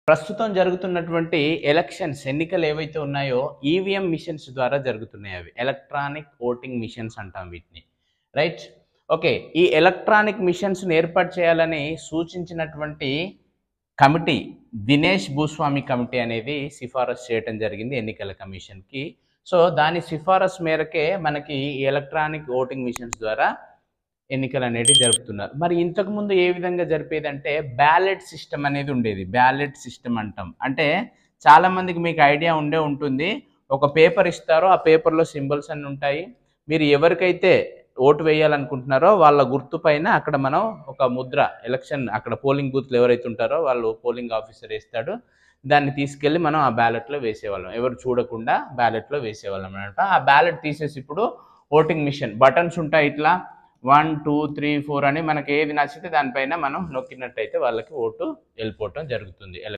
ప్రస్తుతం జరుగుతున్నటువంటి ఎలక్షన్స్ ఎన్నికలు ఏవైతే ఉన్నాయో ఈవీఎం మిషన్స్ ద్వారా జరుగుతున్నాయి. అవి ఎలక్ట్రానిక్ ఓటింగ్ మిషన్స్ అంటాం వీటిని, రైట్? ఓకే, ఈ ఎలక్ట్రానిక్ మిషన్స్ని ఏర్పాటు చేయాలని సూచించినటువంటి కమిటీ దినేష్ భూస్వామి కమిటీ అనేది సిఫారసు చేయడం జరిగింది ఎన్నికల కమిషన్కి. సో దాని సిఫారసు మేరకే మనకి ఈ ఎలక్ట్రానిక్ ఓటింగ్ మిషన్స్ ద్వారా ఎన్నికలు అనేవి జరుపుతున్నారు. మరి ఇంతకుముందు ఏ విధంగా జరిపేదంటే బ్యాలెట్ సిస్టమ్ అనేది ఉండేది. బ్యాలెట్ సిస్టమ్ అంటాం అంటే చాలామందికి మీకు ఐడియా ఉంటుంది. ఒక పేపర్ ఇస్తారో ఆ పేపర్లో సింబల్స్ అన్నీ ఉంటాయి. మీరు ఎవరికైతే ఓటు వేయాలనుకుంటున్నారో వాళ్ళ గుర్తు పైన అక్కడ మనం ఒక ముద్ర, ఎలక్షన్ అక్కడ పోలింగ్ బూత్లు ఎవరైతే ఉంటారో వాళ్ళు పోలింగ్ ఆఫీసర్ వేస్తాడు. దాన్ని తీసుకెళ్ళి మనం ఆ బ్యాలెట్లో వేసేవాళ్ళం, ఎవరు చూడకుండా బ్యాలెట్లో వేసేవాళ్ళం అనమాట. ఆ బ్యాలెట్ తీసేసి ఇప్పుడు ఓటింగ్ మిషన్ బటన్స్ ఉంటాయి, ఇట్లా 1 2 3 4 అని మనకి ఏది నచ్చితే దానిపైన మనం నొక్కినట్టయితే వాళ్ళకి ఓటు వెళ్ళిపోవటం జరుగుతుంది.